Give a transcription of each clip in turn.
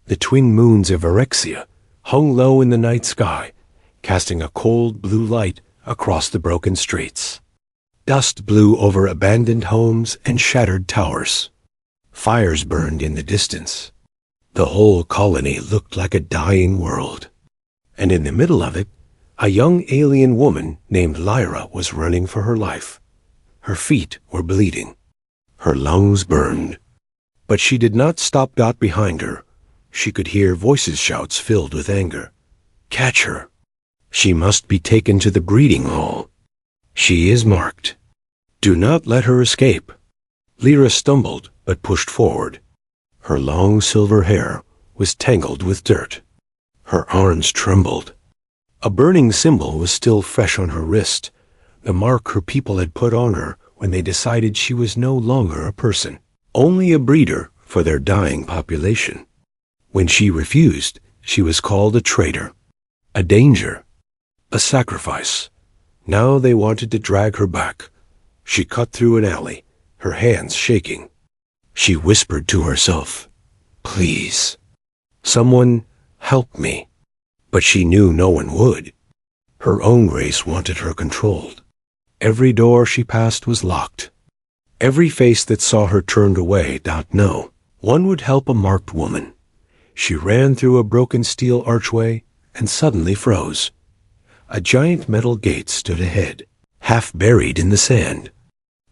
The twin moons of Erexia hung low in the night sky, casting a cold blue light across the broken streets. Dust blew over abandoned homes and shattered towers. Fires burned in the distance. The whole colony looked like a dying world. And in the middle of it, a young alien woman named Lyra was running for her life. Her feet were bleeding. Her lungs burned. But she did not stop. Behind her, she could hear voices shouts filled with anger. Catch her. She must be taken to the breeding hall. She is marked. Do not let her escape. Lyra stumbled but pushed forward. Her long silver hair was tangled with dirt. Her arms trembled. A burning symbol was still fresh on her wrist, the mark her people had put on her when they decided she was no longer a person, only a breeder for their dying population. When she refused, she was called a traitor, a danger, a sacrifice. Now they wanted to drag her back. She cut through an alley, her hands shaking. She whispered to herself, "Please, someone help me." But she knew no one would. Her own race wanted her controlled. Every door she passed was locked. Every face that saw her turned away. No one would help a marked woman. She ran through a broken steel archway and suddenly froze. A giant metal gate stood ahead, half buried in the sand.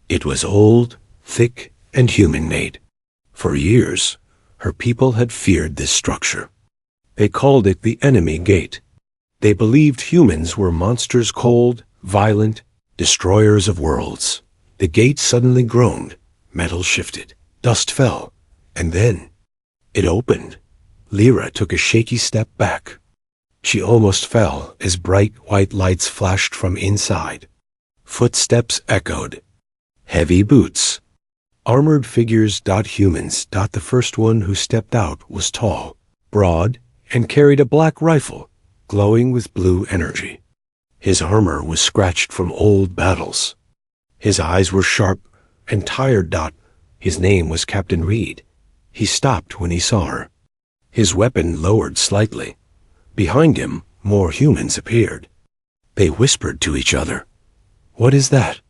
It was old, thick, and human-made. For years, her people had feared this structure. They called it the enemy gate. They believed humans were monsters, cold, violent, destroyers of worlds. The gate suddenly groaned, metal shifted, dust fell, and then it opened. Lyra took a shaky step back. She almost fell as bright white lights flashed from inside. Footsteps echoed. Heavy boots. Armored figures. Humans. The first one who stepped out was tall, broad, and carried a black rifle, glowing with blue energy. His armor was scratched from old battles. His eyes were sharp and tired. His name was Captain Reed. He stopped when he saw her. His weapon lowered slightly. Behind him, more humans appeared. They whispered to each other. "What is that?"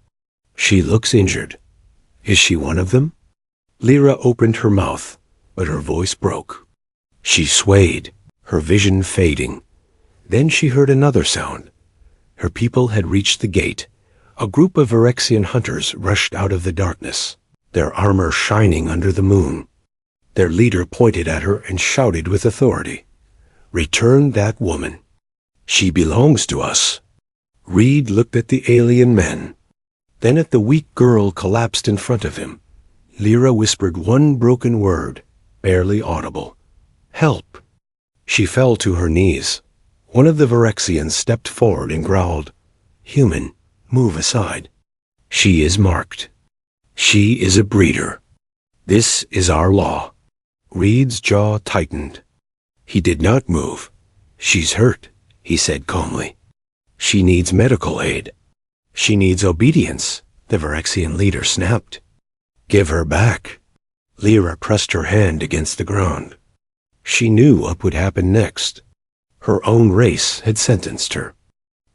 "She looks injured." "Is she one of them?" Lyra opened her mouth, but her voice broke. She swayed, her vision fading. Then she heard another sound. Her people had reached the gate. A group of Erexian hunters rushed out of the darkness, their armor shining under the moon. Their leader pointed at her and shouted with authority, "Return that woman. She belongs to us." Reed looked at the alien men, then at the weak girl collapsed in front of him. Lyra whispered one broken word, barely audible. "Help." She fell to her knees. One of the Virexians stepped forward and growled, "Human, move aside. She is marked. She is a breeder. This is our law." Reed's jaw tightened. He did not move. "She's hurt," he said calmly. "She needs medical aid." "She needs obedience," the Virexian leader snapped. "Give her back." Lyra pressed her hand against the ground. She knew what would happen next. Her own race had sentenced her.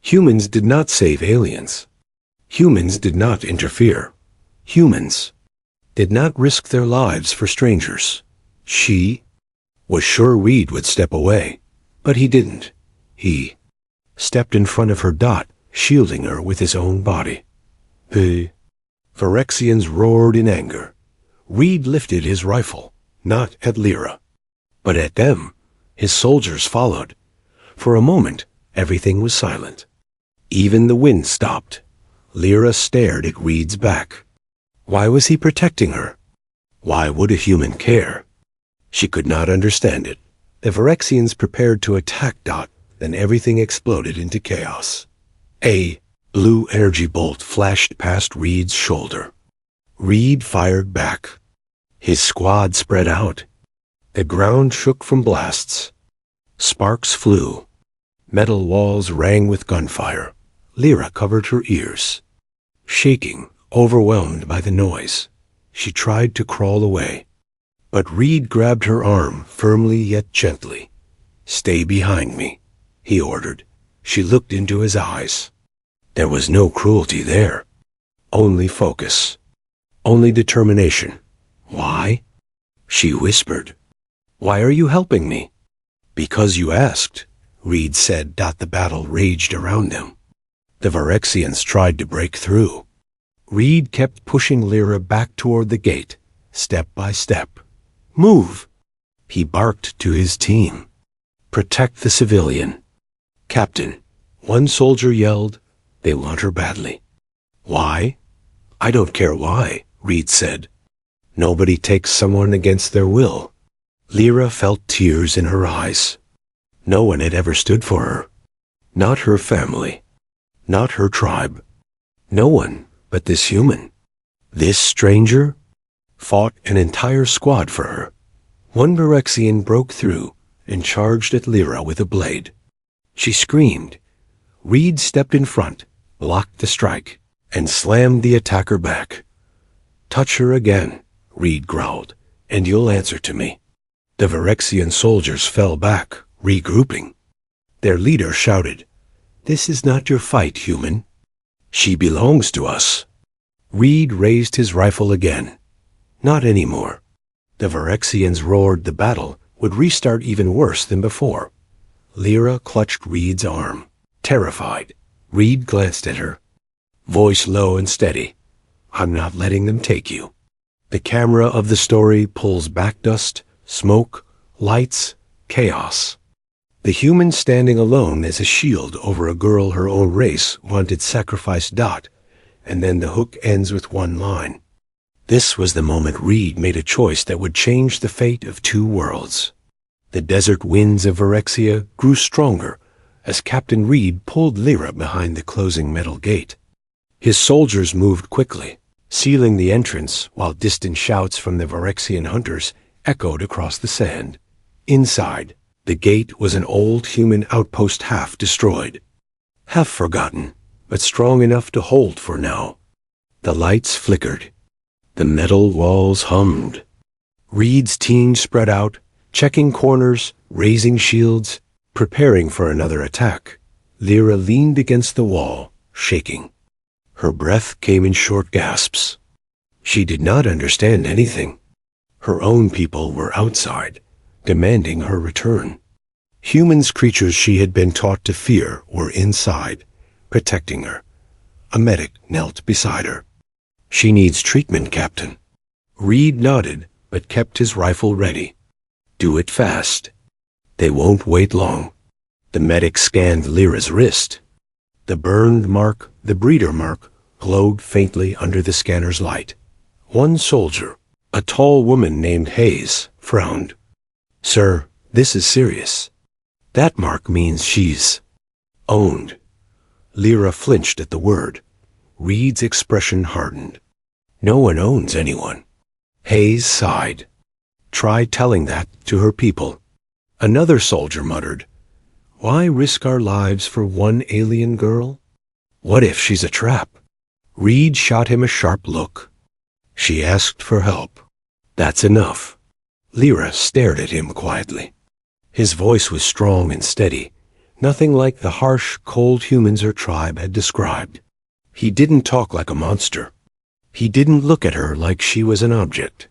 Humans did not save aliens. Humans did not interfere. Humans did not risk their lives for strangers. She was sure Reed would step away, but he didn't. He stepped in front of her, shielding her with his own body. The Virexians roared in anger. Reed lifted his rifle, not at Lyra, but at them. His soldiers followed. For a moment, everything was silent. Even the wind stopped. Lyra stared at Reed's back. Why was he protecting her? Why would a human care? She could not understand it. The Virexians prepared to attack. Then everything exploded into chaos. A blue energy bolt flashed past Reed's shoulder. Reed fired back. His squad spread out. The ground shook from blasts. Sparks flew. Metal walls rang with gunfire. Lyra covered her ears. Shaking, overwhelmed by the noise, she tried to crawl away. But Reed grabbed her arm firmly yet gently. "Stay behind me," he ordered. She looked into his eyes. There was no cruelty there. Only focus. Only determination. "Why?" she whispered. "Why are you helping me?" "Because you asked," Reed said. The battle raged around them. The Varexians tried to break through. Reed kept pushing Lyra back toward the gate, step by step. "Move!" he barked to his team. "Protect the civilian." "Captain," one soldier yelled, "they want her badly." "Why?" "I don't care why," Reed said. "Nobody takes someone against their will." Lyra felt tears in her eyes. No one had ever stood for her. Not her family. Not her tribe. No one but this human. This stranger fought an entire squad for her. One Varexian broke through and charged at Lyra with a blade. She screamed. Reed stepped in front, blocked the strike, and slammed the attacker back. "Touch her again," Reed growled, "and you'll answer to me." The Varexian soldiers fell back, regrouping. Their leader shouted, "This is not your fight, human. She belongs to us." Reed raised his rifle again. Not anymore. The Varexians roared the battle would restart even worse than before. Lyra clutched Reed's arm. Terrified, Reed glanced at her. Voice low and steady. "I'm not letting them take you." The camera of the story pulls back dust, smoke, lights, chaos. The human standing alone as a shield over a girl her own race wanted sacrificed. And then the hook ends with one line. This was the moment Reed made a choice that would change the fate of two worlds. The desert winds of Varexia grew stronger as Captain Reed pulled Lyra behind the closing metal gate. His soldiers moved quickly, sealing the entrance while distant shouts from the Varexian hunters echoed across the sand. Inside, the gate was an old human outpost half destroyed, half forgotten, but strong enough to hold for now. The lights flickered. The metal walls hummed. Reed's team spread out, checking corners, raising shields, preparing for another attack. Lyra leaned against the wall, shaking. Her breath came in short gasps. She did not understand anything. Her own people were outside, demanding her return. Humans, creatures she had been taught to fear, were inside, protecting her. A medic knelt beside her. "She needs treatment, Captain." Reed nodded, but kept his rifle ready. "Do it fast. They won't wait long." The medic scanned Lyra's wrist. The burned mark, the breeder mark, glowed faintly under the scanner's light. One soldier, a tall woman named Hayes, frowned. "Sir, this is serious. That mark means she's owned." Lyra flinched at the word. Reed's expression hardened. "No one owns anyone." Hayes sighed. "Try telling that to her people." Another soldier muttered, "Why risk our lives for one alien girl? What if she's a trap?" Reed shot him a sharp look. "She asked for help. That's enough." Lyra stared at him quietly. His voice was strong and steady, nothing like the harsh, cold humans her tribe had described. He didn't talk like a monster. He didn't look at her like she was an object.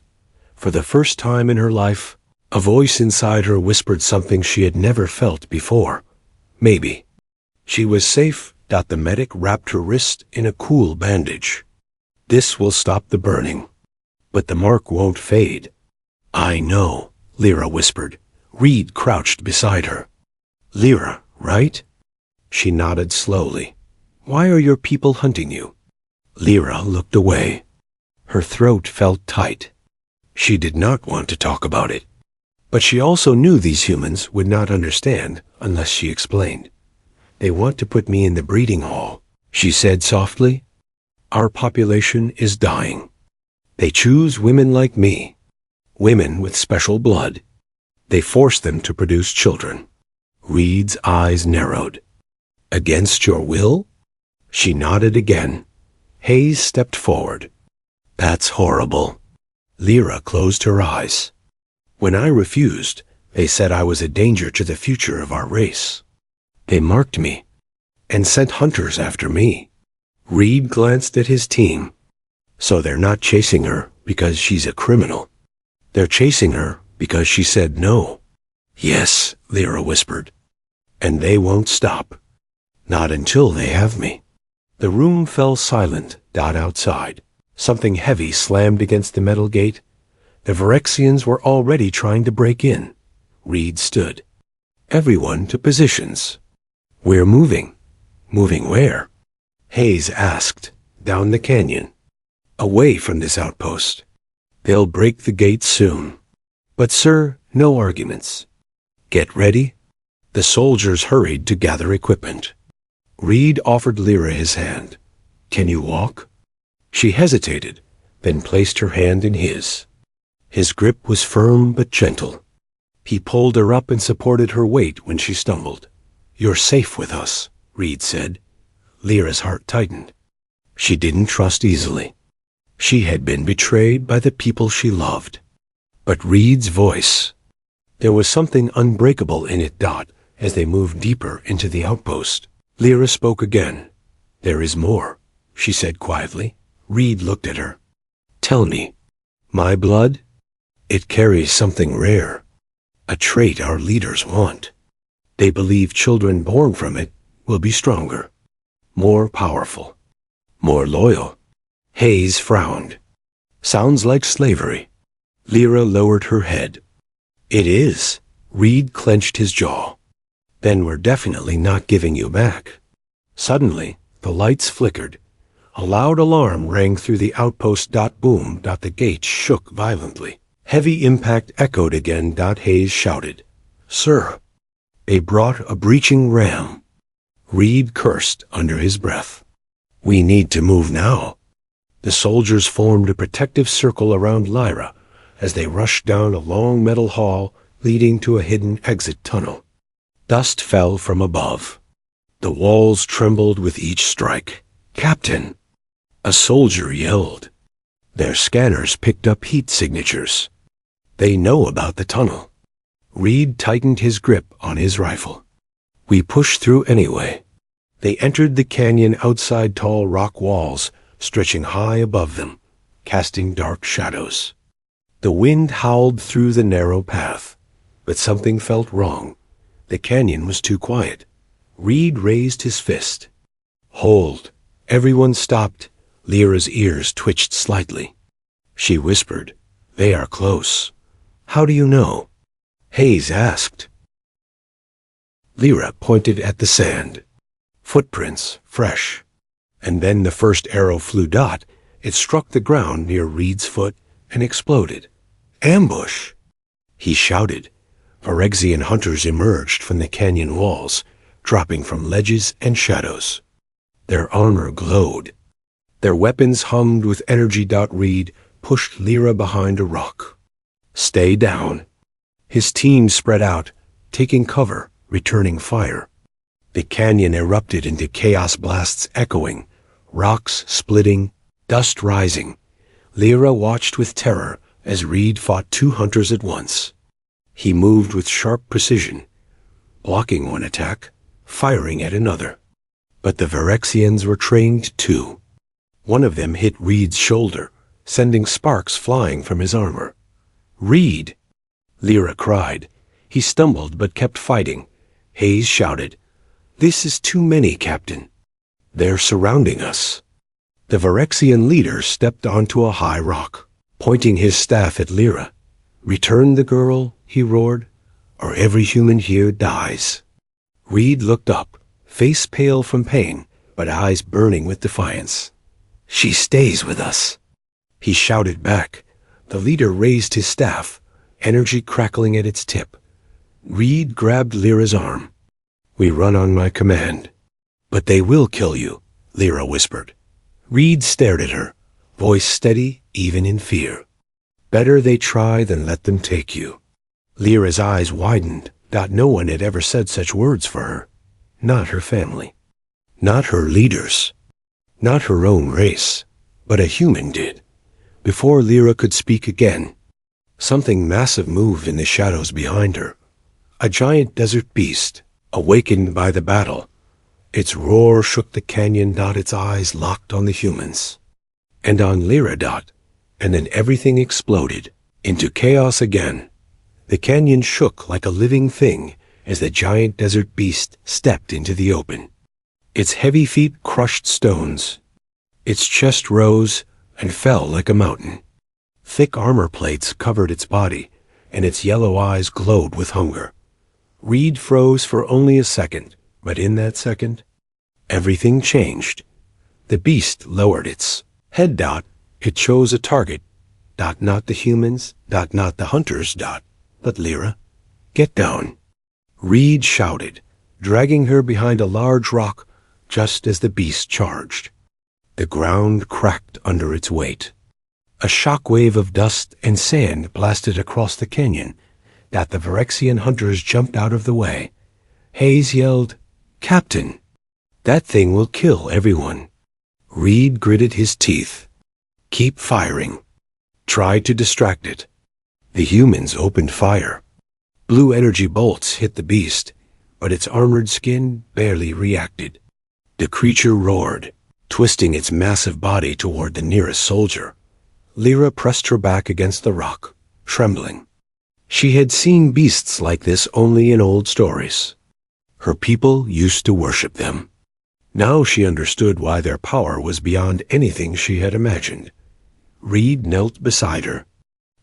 For the first time in her life, a voice inside her whispered something she had never felt before. Maybe. She was safe. The medic wrapped her wrist in a cool bandage. "This will stop the burning. But the mark won't fade." "I know," Lyra whispered. Reed crouched beside her. "Lyra, right?" She nodded slowly. "Why are your people hunting you?" Lyra looked away. Her throat felt tight. She did not want to talk about it. But she also knew these humans would not understand unless she explained. "They want to put me in the breeding hall," she said softly. "Our population is dying. They choose women like me, women with special blood. They force them to produce children." Reed's eyes narrowed. "Against your will?" She nodded again. Hayes stepped forward. "That's horrible." Lyra closed her eyes. When I refused, they said I was a danger to the future of our race. They marked me and sent hunters after me. Reed glanced at his team. So they're not chasing her because she's a criminal. They're chasing her because she said no. Yes, Lyra whispered. And they won't stop. Not until they have me. The room fell silent. Outside. Something heavy slammed against the metal gate. The Phyrexians were already trying to break in. Reed stood. Everyone to positions. We're moving. Moving where? Hayes asked. Down the canyon. Away from this outpost. They'll break the gate soon. But sir, no arguments. Get ready. The soldiers hurried to gather equipment. Reed offered Lyra his hand. Can you walk? She hesitated, then placed her hand in his. His grip was firm but gentle. He pulled her up and supported her weight when she stumbled. You're safe with us, Reed said. Lyra's heart tightened. She didn't trust easily. She had been betrayed by the people she loved. But Reed's voice, there was something unbreakable in it. As they moved deeper into the outpost, Lyra spoke again. There is more, she said quietly. Reed looked at her. Tell me, my blood? It carries something rare, a trait our leaders want. They believe children born from it will be stronger, more powerful, more loyal. Hayes frowned. Sounds like slavery. Lyra lowered her head. It is. Reed clenched his jaw. Then we're definitely not giving you back. Suddenly, the lights flickered. A loud alarm rang through the outpost. Boom. The gate shook violently. Heavy impact echoed again. Hayes shouted. Sir, they brought a breaching ram. Reed cursed under his breath. We need to move now. The soldiers formed a protective circle around Lyra as they rushed down a long metal hall leading to a hidden exit tunnel. Dust fell from above. The walls trembled with each strike. Captain! A soldier yelled. Their scanners picked up heat signatures. They know about the tunnel. Reed tightened his grip on his rifle. We pushed through anyway. They entered the canyon outside. Tall rock walls stretching high above them, casting dark shadows. The wind howled through the narrow path, but something felt wrong. The canyon was too quiet. Reed raised his fist. Hold. Everyone stopped. Lyra's ears twitched slightly. She whispered, They are close. How do you know? Hayes asked. Lyra pointed at the sand. Footprints, fresh. And then the first arrow flew. It struck the ground near Reed's foot and exploded. Ambush! He shouted. Phyrexian hunters emerged from the canyon walls, dropping from ledges and shadows. Their armor glowed. Their weapons hummed with energy. Reed pushed Lyra behind a rock. Stay down. His team spread out, taking cover, returning fire. The canyon erupted into chaos, blasts echoing, rocks splitting, dust rising. Lyra watched with terror as Reed fought two hunters at once. He moved with sharp precision, blocking one attack, firing at another. But the Phyrexians were trained too. One of them hit Reed's shoulder, sending sparks flying from his armor. Reed! Lyra cried. He stumbled but kept fighting. Hayes shouted, This is too many, Captain. They're surrounding us. The Phyrexian leader stepped onto a high rock, pointing his staff at Lyra. Return the girl, he roared, or every human here dies. Reed looked up, face pale from pain, but eyes burning with defiance. She stays with us. He shouted back. The leader raised his staff, energy crackling at its tip. Reed grabbed Lyra's arm. We run on my command. But they will kill you, Lyra whispered. Reed stared at her, voice steady even in fear. Better they try than let them take you. Lyra's eyes widened. No one had ever said such words for her. Not her family. Not her leaders. Not her own race. But a human did. Before Lyra could speak again, Something massive moved in the shadows behind her. A giant desert beast, awakened by the battle. Its roar shook the canyon. Its eyes locked on the humans. And on Lyra. And then everything exploded into chaos again. The canyon shook like a living thing as the giant desert beast stepped into the open. Its heavy feet crushed stones. Its chest rose and fell like a mountain. Thick armor plates covered its body, and its yellow eyes glowed with hunger. Reed froze for only a second, but in that second, everything changed. The beast lowered its head. It chose a target. Not the humans. Not the hunters. But Lyra. Get down. Reed shouted, dragging her behind a large rock just as the beast charged. The ground cracked under its weight. A shock wave of dust and sand blasted across the canyon. The Phyrexian hunters jumped out of the way. Hayes yelled, "Captain! That thing will kill everyone." Reed gritted his teeth. "Keep firing." Tried to distract it. The humans opened fire. Blue energy bolts hit the beast, but its armored skin barely reacted. The creature roared, twisting its massive body toward the nearest soldier. Lyra pressed her back against the rock, trembling. She had seen beasts like this only in old stories. Her people used to worship them. Now she understood why their power was beyond anything she had imagined. Reed knelt beside her.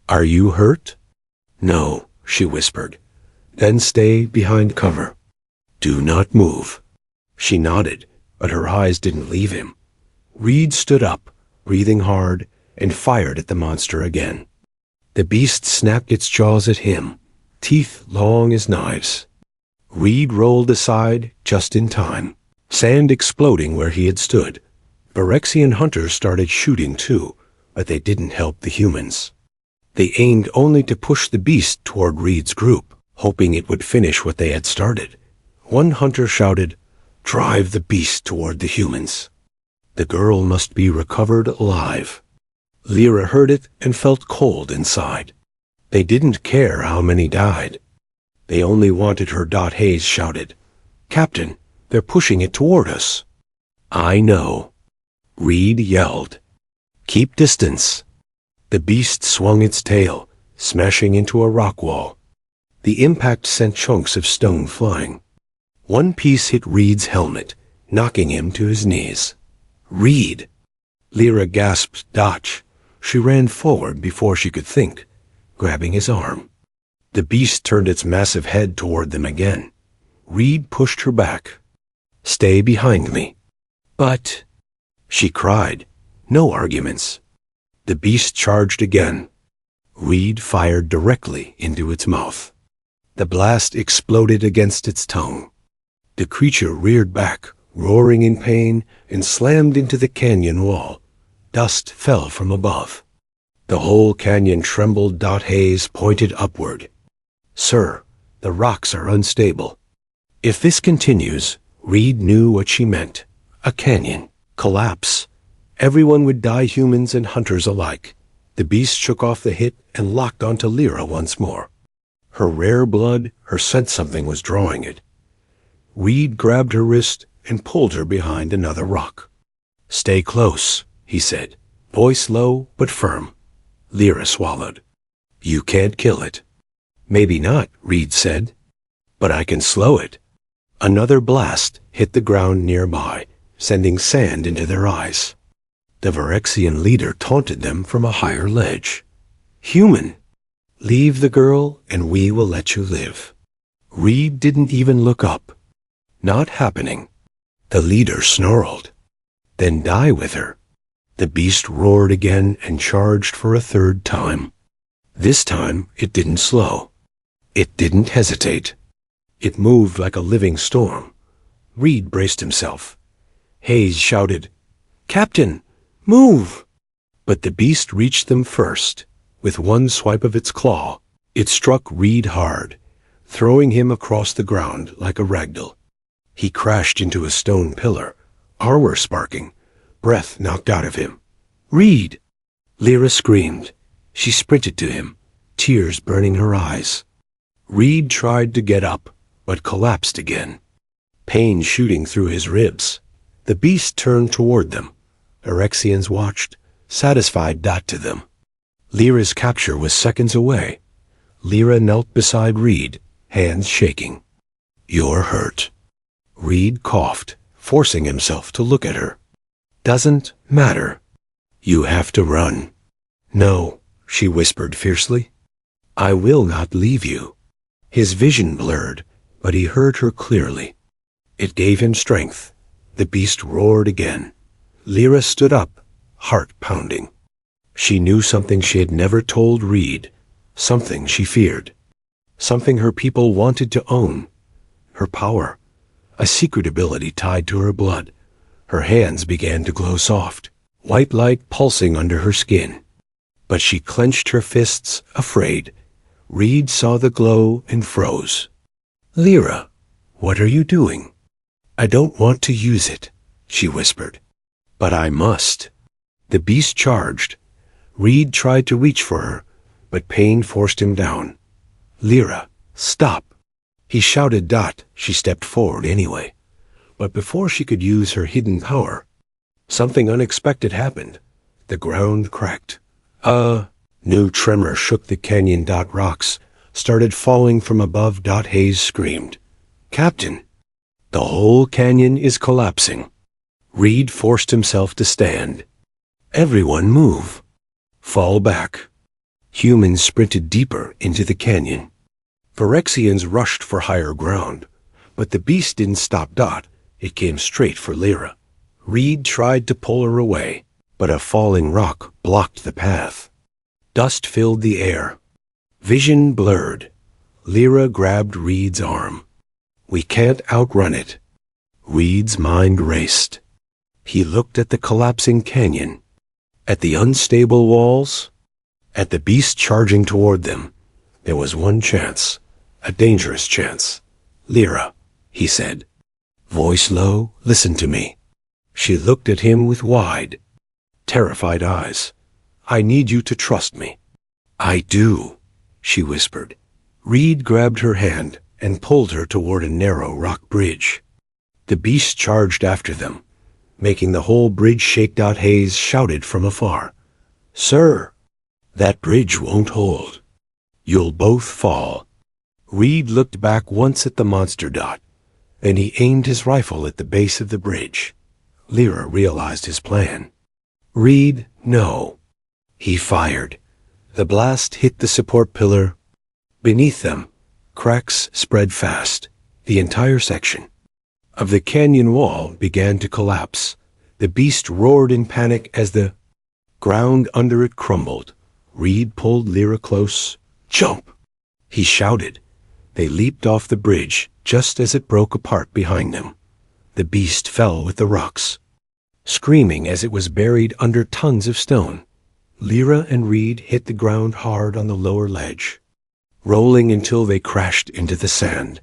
"Are you hurt?" "No," she whispered. "Then stay behind cover. Do not move." She nodded, but her eyes didn't leave him. Reed stood up, breathing hard, and fired at the monster again. The beast snapped its jaws at him, teeth long as knives. Reed rolled aside just in time, sand exploding where he had stood. Phyrexian hunters started shooting too, but they didn't help the humans. They aimed only to push the beast toward Reed's group, hoping it would finish what they had started. One hunter shouted, "Drive the beast toward the humans." The girl must be recovered alive. Lyra heard it and felt cold inside. They didn't care how many died. They only wanted her. Hayes shouted, "Captain, they're pushing it toward us." "I know." Reed yelled, "Keep distance." The beast swung its tail, smashing into a rock wall. The impact sent chunks of stone flying. One piece hit Reed's helmet, knocking him to his knees. "Reed!" Lyra gasped. She ran forward before she could think, grabbing his arm. The beast turned its massive head toward them again. Reed pushed her back. "Stay behind me." "But," she cried, no arguments. The beast charged again. Reed fired directly into its mouth. The blast exploded against its tongue. The creature reared back, roaring in pain, and slammed into the canyon wall. Dust fell from above. The whole canyon trembled. Hayes pointed upward. "Sir, the rocks are unstable." If this continues, Reed knew what she meant. A canyon. Collapse. Everyone would die, humans and hunters alike. The beast shook off the hit and locked onto Lyra once more. Her rare blood, her scent, something was drawing it. Reed grabbed her wrist and pulled her behind another rock. "Stay close," he said, voice low but firm. Lyra swallowed. "You can't kill it." "Maybe not," Reed said, "but I can slow it." Another blast hit the ground nearby, sending sand into their eyes. The Phyrexian leader taunted them from a higher ledge. "Human! Leave the girl and we will let you live." Reed didn't even look up. "Not happening." The leader snarled. "Then die with her." The beast roared again and charged for a third time. This time it didn't slow. It didn't hesitate. It moved like a living storm. Reed braced himself. Hayes shouted, "Captain, move!" But the beast reached them first. With one swipe of its claw, it struck Reed hard, throwing him across the ground like a ragdoll. He crashed into a stone pillar, armor sparking, breath knocked out of him. "Reed!" Lyra screamed. She sprinted to him, tears burning her eyes. Reed tried to get up, but collapsed again, pain shooting through his ribs. The beast turned toward them. Phyrexians watched, satisfied to them. Lyra's capture was seconds away. Lyra knelt beside Reed, hands shaking. "You're hurt." Reed coughed, forcing himself to look at her. "Doesn't matter. You have to run." "No," she whispered fiercely. "I will not leave you." His vision blurred, but he heard her clearly. It gave him strength. The beast roared again. Lyra stood up, heart pounding. She knew something she had never told Reed, something she feared, something her people wanted to own. Her power, a secret ability tied to her blood. Her hands began to glow soft, white light pulsing under her skin. But she clenched her fists, afraid. Reed saw the glow and froze. "Lyra, what are you doing?" "I don't want to use it," she whispered. "But I must." The beast charged. Reed tried to reach for her, but pain forced him down. "Lyra, stop!" He shouted. She stepped forward anyway. But before she could use her hidden power, something unexpected happened. The ground cracked. A new tremor shook the canyon. Rocks started falling from above. Hayes screamed, "Captain, the whole canyon is collapsing." Reed forced himself to stand. "Everyone move. Fall back." Humans sprinted deeper into the canyon. Phyrexians rushed for higher ground, but the beast didn't stop. It came straight for Lyra. Reed tried to pull her away, but a falling rock blocked the path. Dust filled the air. Vision blurred. Lyra grabbed Reed's arm. "We can't outrun it." Reed's mind raced. He looked at the collapsing canyon, at the unstable walls, at the beast charging toward them. There was one chance, a dangerous chance. "Lyra," he said, voice low, "listen to me." She looked at him with wide, terrified eyes. "I need you to trust me." "I do," she whispered. Reed grabbed her hand and pulled her toward a narrow rock bridge. The beast charged after them, making the whole bridge shake. Hayes shouted from afar, "Sir, that bridge won't hold. You'll both fall." Reed looked back once at the monster. Then he aimed his rifle at the base of the bridge. Lyra realized his plan. "Reed, no." He fired. The blast hit the support pillar. Beneath them, cracks spread fast. The entire section of the canyon wall began to collapse. The beast roared in panic as the ground under it crumbled. Reed pulled Lyra close. "Jump!" he shouted. They leaped off the bridge just as it broke apart behind them. The beast fell with the rocks, screaming as it was buried under tons of stone. Lyra and Reed hit the ground hard on the lower ledge, rolling until they crashed into the sand.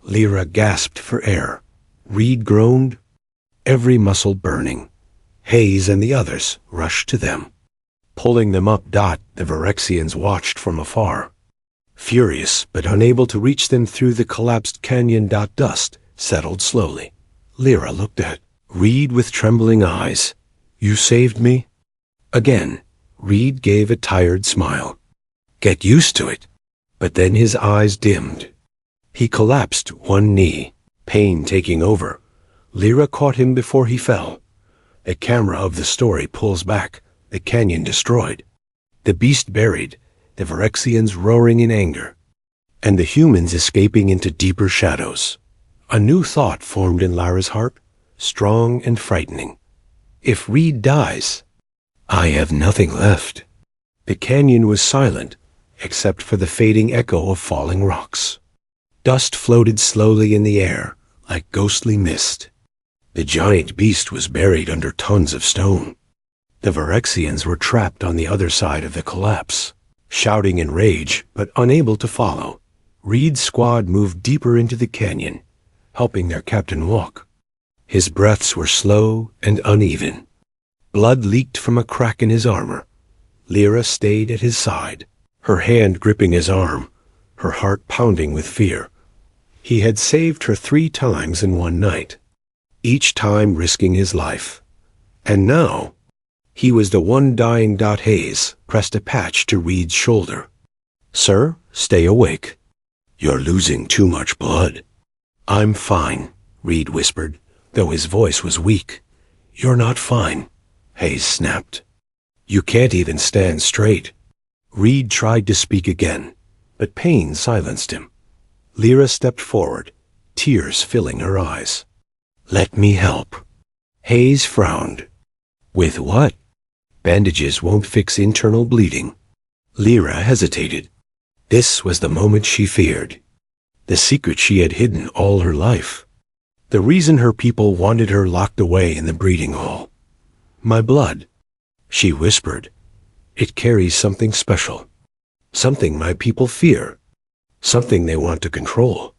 Lyra gasped for air. Reed groaned, every muscle burning. Hayes and the others rushed to them, pulling them up. The Phyrexians watched from afar, furious but unable to reach them through the collapsed canyon. Dust settled slowly. Lyra looked at Reed with trembling eyes. "You saved me?" Again, Reed gave a tired smile. "Get used to it." But then his eyes dimmed. He collapsed, one knee, pain taking over. Lyra caught him before he fell. The camera of the story pulls back, the canyon destroyed, the beast buried, the Phyrexians roaring in anger, and the humans escaping into deeper shadows. A new thought formed in Lyra's heart, strong and frightening. If Reed dies, I have nothing left. The canyon was silent, except for the fading echo of falling rocks. Dust floated slowly in the air, like ghostly mist. The giant beast was buried under tons of stone. The Phyrexians were trapped on the other side of the collapse, shouting in rage, but unable to follow. Reed's squad moved deeper into the canyon, helping their captain walk. His breaths were slow and uneven. Blood leaked from a crack in his armor. Lyra stayed at his side, her hand gripping his arm, her heart pounding with fear. He had saved her 3 times in one night, each time risking his life. And now, he was the one dying. Hayes pressed a patch to Reed's shoulder. "Sir, stay awake. You're losing too much blood." "I'm fine," Reed whispered, though his voice was weak. "You're not fine," Hayes snapped. "You can't even stand straight." Reed tried to speak again, but pain silenced him. Lyra stepped forward, tears filling her eyes. "Let me help." Hayes frowned. "With what?" "Bandages won't fix internal bleeding." Lyra hesitated. This was the moment she feared. The secret she had hidden all her life. The reason her people wanted her locked away in the breeding hall. "My blood," she whispered. "It carries something special. Something my people fear. Something they want to control."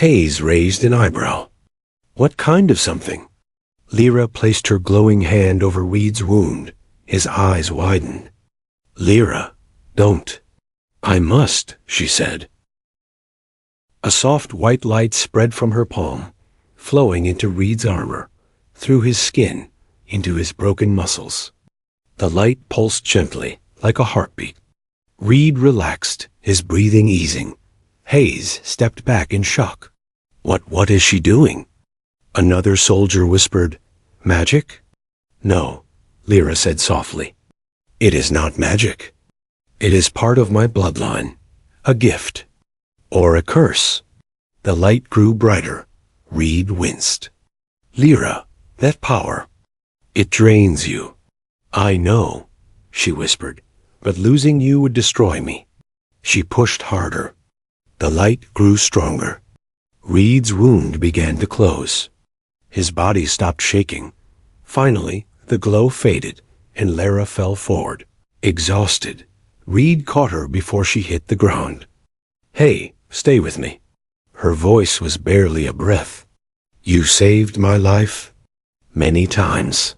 Hayes raised an eyebrow. "What kind of something?" Lyra placed her glowing hand over Reed's wound. His eyes widened. "Lyra, don't." "I must," she said. A soft white light spread from her palm, flowing into Reed's armor, through his skin, into his broken muscles. The light pulsed gently, like a heartbeat. Reed relaxed, his breathing easing. Hayes stepped back in shock. What is she doing?" Another soldier whispered. "Magic?" "No," Lyra said softly. "It is not magic. It is part of my bloodline, a gift, or a curse." The light grew brighter. Reed winced. "Lyra, that power, it drains you." "I know," she whispered, "but losing you would destroy me." She pushed harder. The light grew stronger. Reed's wound began to close. His body stopped shaking. Finally, the glow faded, and Lyra fell forward, exhausted. Reed caught her before she hit the ground. "Hey, stay with me." Her voice was barely a breath. "You saved my life many times.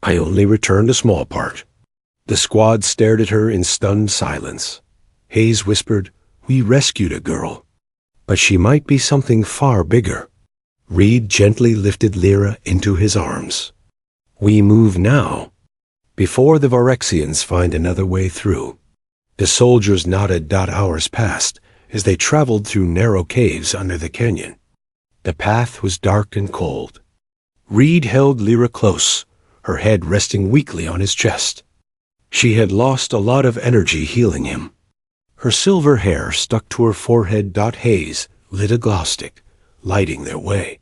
I only returned a small part." The squad stared at her in stunned silence. Hayes whispered, "We rescued a girl, but she might be something far bigger." Reed gently lifted Lyra into his arms. "We move now, before the Varexians find another way through." The soldiers nodded. Hours passed as they traveled through narrow caves under the canyon. The path was dark and cold. Reed held Lyra close, her head resting weakly on his chest. She had lost a lot of energy healing him. Her silver hair stuck to her forehead. Hayes lit a glow stick, lighting their way.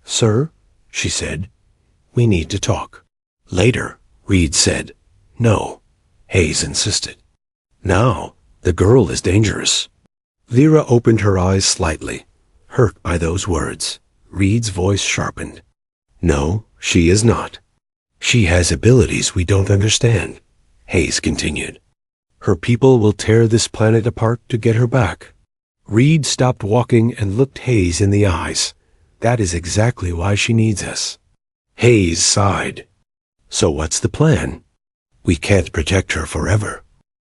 "Sir," she said, "we need to talk." "Later," Reed said. "No," Hayes insisted. "Now, the girl is dangerous." Lyra opened her eyes slightly, hurt by those words. Reed's voice sharpened. "No, she is not. She has abilities we don't understand," Hayes continued. "Her people will tear this planet apart to get her back." Reed stopped walking and looked Hayes in the eyes. "That is exactly why she needs us." Hayes sighed. "So what's the plan?" "We can't protect her forever."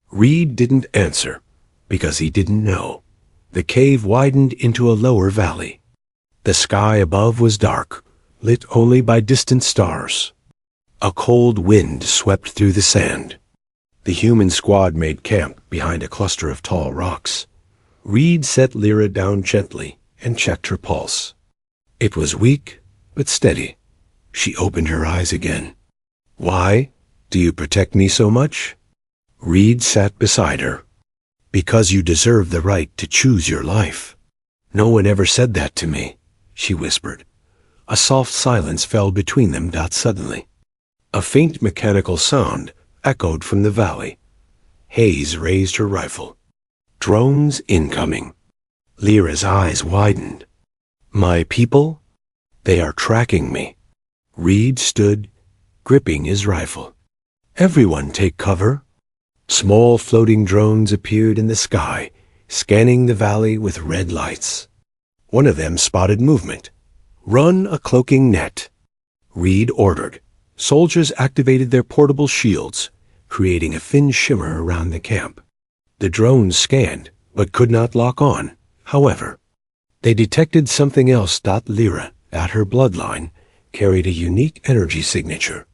Reed didn't answer, because he didn't know. The cave widened into a lower valley. The sky above was dark, lit only by distant stars. A cold wind swept through the sand. The human squad made camp behind a cluster of tall rocks. Reed set Lyra down gently and checked her pulse. It was weak, but steady. She opened her eyes again. "Why do you protect me so much?" Reed sat beside her. "Because you deserve the right to choose your life." "No one ever said that to me," she whispered. A soft silence fell between them. Suddenly, a faint mechanical sound echoed from the valley. Hayes raised her rifle. "Drones incoming." Lyra's eyes widened. "My people? They are tracking me." Reed stood, gripping his rifle. "Everyone take cover." Small floating drones appeared in the sky, scanning the valley with red lights. One of them spotted movement. "Run a cloaking net," Reed ordered. Soldiers activated their portable shields, creating a thin shimmer around the camp. The drones scanned, but could not lock on. However, they detected something else. Lyra, at her bloodline, carried a unique energy signature.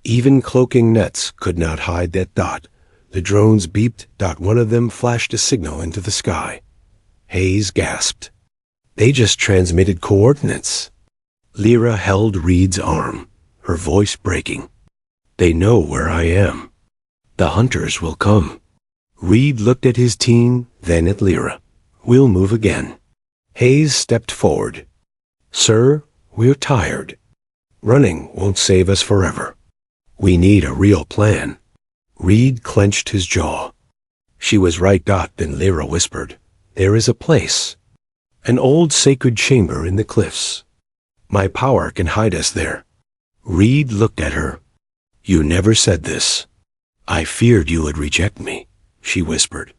Even cloaking nets could not hide that dot. The drones beeped. One of them flashed a signal into the sky. Hayes gasped. They just transmitted coordinates. Lyra held Reed's arm, her voice breaking. They know where I am. The hunters will come. Reed looked at his team, then at Lyra. We'll move again. Hayes stepped forward. Sir, we're tired. Running won't save us forever. We need a real plan. Reed clenched his jaw. She was right. Then Lyra whispered. There is a place. An old sacred chamber in the cliffs. My power can hide us there. Reed looked at her. You never said this. I feared you would reject me, she whispered.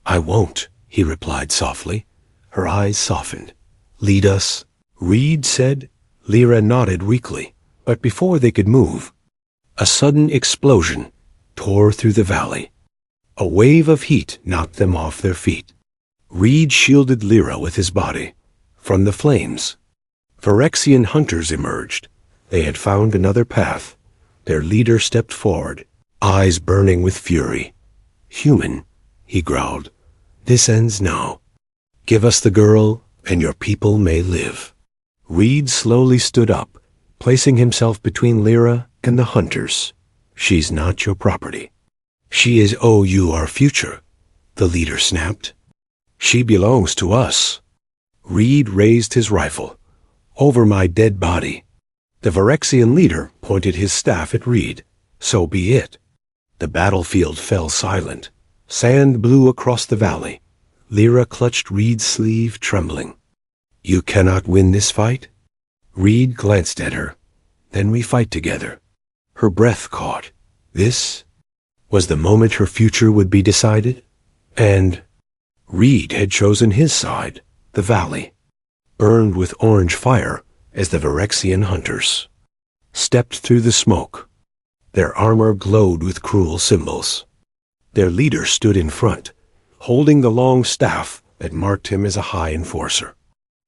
I won't, he replied softly. Her eyes softened. Lead us, Reed said. Lyra nodded weakly, but before they could move, a sudden explosion tore through the valley. A wave of heat knocked them off their feet. Reed shielded Lyra with his body. From the flames, Phyrexian hunters emerged. They had found another path. Their leader stepped forward, eyes burning with fury. Human, he growled. This ends now. Give us the girl, and your people may live. Reed slowly stood up, placing himself between Lyra and the hunters. She's not your property. She is our future, the leader snapped. She belongs to us. Reed raised his rifle. Over my dead body. The Phyrexian leader pointed his staff at Reed. So be it. The battlefield fell silent. Sand blew across the valley. Lyra clutched Reed's sleeve, trembling. You cannot win this fight? Reed glanced at her. Then we fight together. Her breath caught. This was the moment her future would be decided. And Reed had chosen his side, the valley, burned with orange fire as the Phyrexian hunters stepped through the smoke. Their armor glowed with cruel symbols. Their leader stood in front, holding the long staff that marked him as a high enforcer.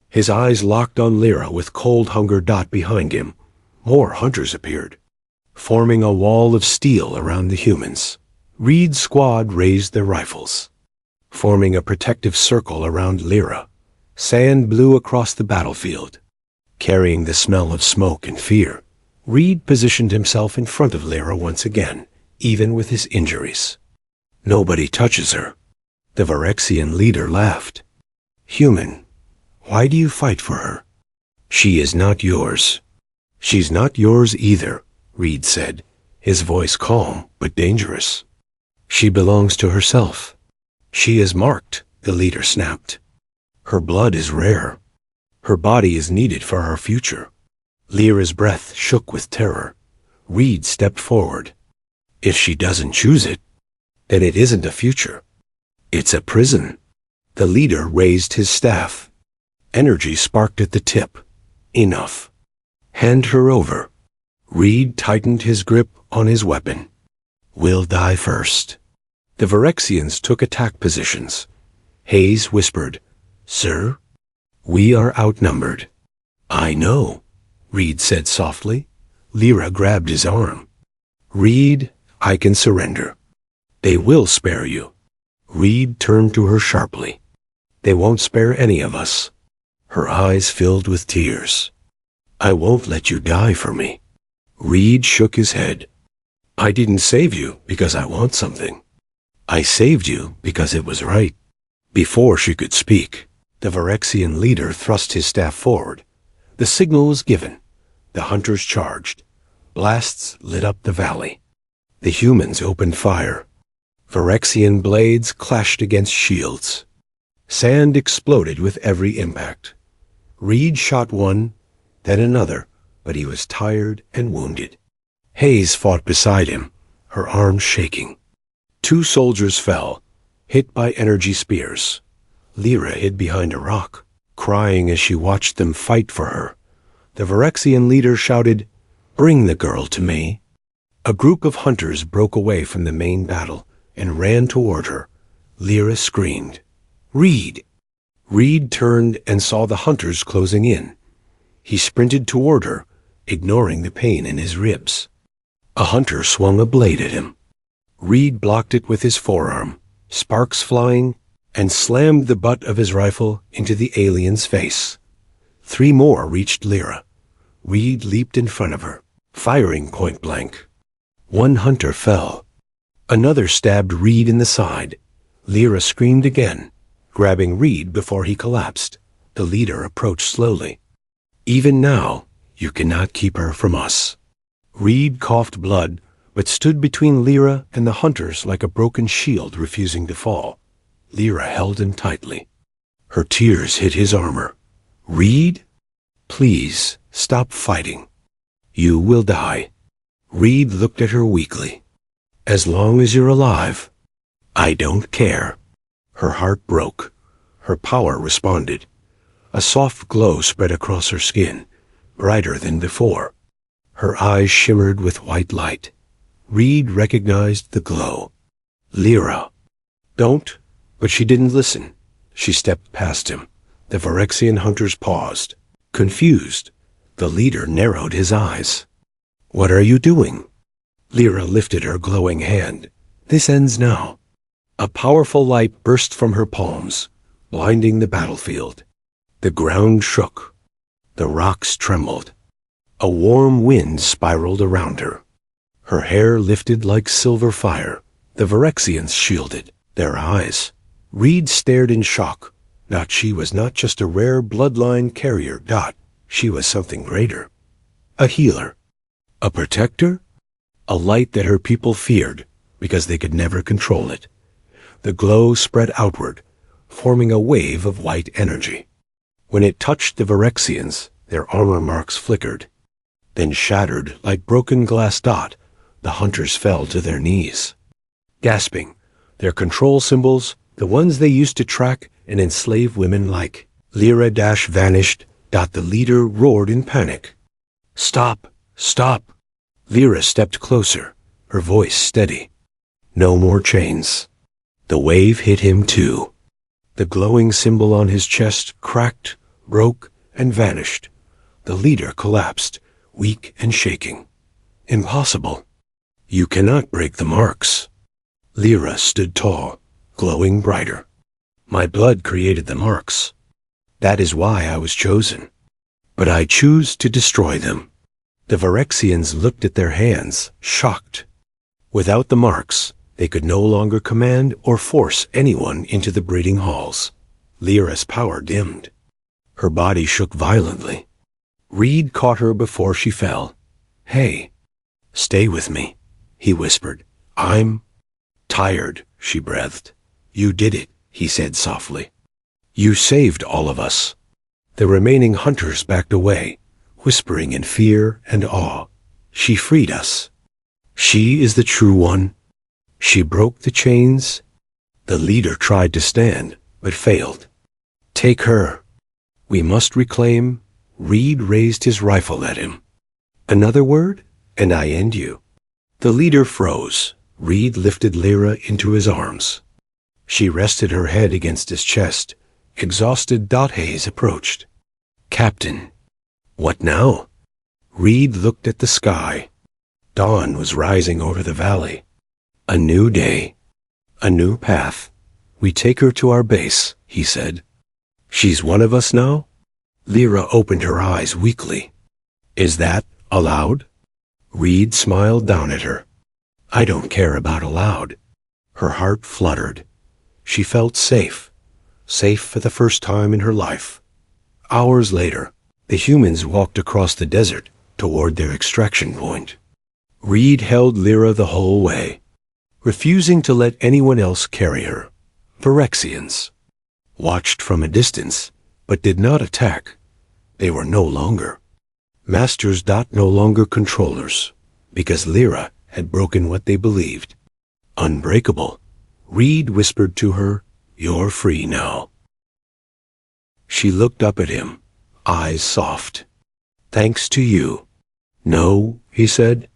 His eyes locked on Lyra with cold hunger. Behind him, more hunters appeared, forming a wall of steel around the humans. Reed's squad raised their rifles, forming a protective circle around Lyra. Sand blew across the battlefield, carrying the smell of smoke and fear. Reed positioned himself in front of Lyra once again, even with his injuries. Nobody touches her. The Phyrexian leader laughed. Human, why do you fight for her? She is not yours. She's not yours either, Reed said, his voice calm but dangerous. She belongs to herself. She is marked, the leader snapped. Her blood is rare. Her body is needed for our future. Lyra's breath shook with terror. Reed stepped forward. If she doesn't choose it, then it isn't a future. It's a prison. The leader raised his staff. Energy sparked at the tip. Enough. Hand her over. Reed tightened his grip on his weapon. We'll die first. The Phyrexians took attack positions. Hayes whispered, Sir, we are outnumbered. I know, Reed said softly. Lyra grabbed his arm. Reed, I can surrender. They will spare you. Reed turned to her sharply. They won't spare any of us. Her eyes filled with tears. I won't let you die for me. Reed shook his head. I didn't save you because I want something. I saved you because it was right. Before she could speak, the Phyrexian leader thrust his staff forward. The signal was given. The hunters charged. Blasts lit up the valley. The humans opened fire. Phyrexian blades clashed against shields. Sand exploded with every impact. Reed shot one, then another, but he was tired and wounded. Hayes fought beside him, her arms shaking. 2 soldiers fell, hit by energy spears. Lyra hid behind a rock, crying as she watched them fight for her. The Phyrexian leader shouted, Bring the girl to me. A group of hunters broke away from the main battle and ran toward her. Lyra screamed. "Reed!" Reed turned and saw the hunters closing in. He sprinted toward her, ignoring the pain in his ribs. A hunter swung a blade at him. Reed blocked it with his forearm, sparks flying, and slammed the butt of his rifle into the alien's face. 3 more reached Lyra. Reed leaped in front of her, firing point blank. 1 hunter fell. Another stabbed Reed in the side. Lyra screamed again, grabbing Reed before he collapsed. The leader approached slowly. "Even now, you cannot keep her from us." Reed coughed blood, but stood between Lyra and the hunters like a broken shield refusing to fall. Lyra held him tightly. Her tears hit his armor. "Reed? Please, stop fighting. You will die." Reed looked at her weakly. "As long as you're alive, I don't care." Her heart broke. Her power responded. A soft glow spread across her skin, brighter than before. Her eyes shimmered with white light. Reed recognized the glow. "Lyra." "Don't." But she didn't listen. She stepped past him. The Phyrexian hunters paused, confused. The leader narrowed his eyes. "What are you doing?" Lyra lifted her glowing hand. "This ends now." A powerful light burst from her palms, blinding the battlefield. The ground shook. The rocks trembled. A warm wind spiraled around her. Her hair lifted like silver fire. The Phyrexians shielded their eyes. Reed stared in shock. She was not just a rare bloodline carrier. She was something greater. A healer. A protector. A light that her people feared because they could never control it. The glow spread outward, forming a wave of white energy. When it touched the Phyrexians, their armor marks flickered. Then shattered like broken glass. The hunters fell to their knees. Gasping, their control symbols, the ones they used to track and enslave women like. Lyra vanished. The leader roared in panic. "Stop! Stop!" Lyra stepped closer, her voice steady. "No more chains." The wave hit him too. The glowing symbol on his chest cracked, broke, and vanished. The leader collapsed, weak and shaking. "Impossible. You cannot break the marks." Lyra stood tall, glowing brighter. "My blood created the marks. That is why I was chosen. But I choose to destroy them." The Phyrexians looked at their hands, shocked. Without the marks, they could no longer command or force anyone into the breeding halls. Lyra's power dimmed. Her body shook violently. Reed caught her before she fell. "Hey, stay with me," he whispered. "I'm tired," she breathed. "You did it," he said softly. "You saved all of us." The remaining hunters backed away, whispering in fear and awe. "She freed us. She is the true one. She broke the chains." The leader tried to stand, but failed. "Take her. We must reclaim." Reed raised his rifle at him. "Another word, and I end you." The leader froze. Reed lifted Lyra into his arms. She rested her head against his chest. Exhausted. Hayes approached. "Captain." "What now?" Reed looked at the sky. Dawn was rising over the valley. A new day. A new path. "We take her to our base," he said. "She's one of us now?" Lyra opened her eyes weakly. "Is that allowed?" Reed smiled down at her. "I don't care about allowed." Her heart fluttered. She felt safe. Safe for the first time in her life. Hours later, the humans walked across the desert toward their extraction point. Reed held Lyra the whole way, refusing to let anyone else carry her. Phyrexians watched from a distance, but did not attack. They were no longer masters. No longer controllers, because Lyra had broken what they believed. Unbreakable. Reed whispered to her, "You're free now." She looked up at him, eyes soft. "Thanks to you." "No," he said.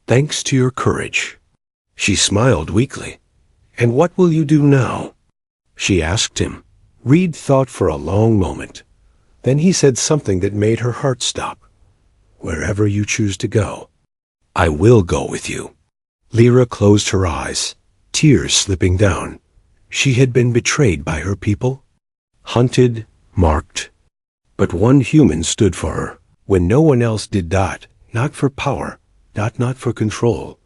"Thanks to your courage." She smiled weakly. "And what will you do now?" she asked him. Reed thought for a long moment. Then he said something that made her heart stop. Wherever you choose to go, I will go with you. Lyra closed her eyes, tears slipping down. She had been betrayed by her people, hunted, marked. But one human stood for her, when no one else did that, not for power, not for control,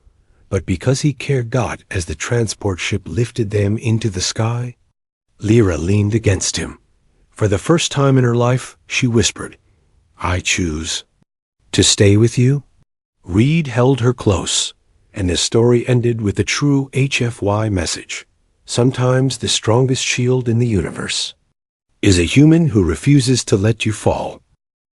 but because he cared God as the transport ship lifted them into the sky. Lyra leaned against him. For the first time in her life, she whispered, I choose to stay with you. Reed held her close, and the story ended with a true HFY message. Sometimes the strongest shield in the universe is a human who refuses to let you fall.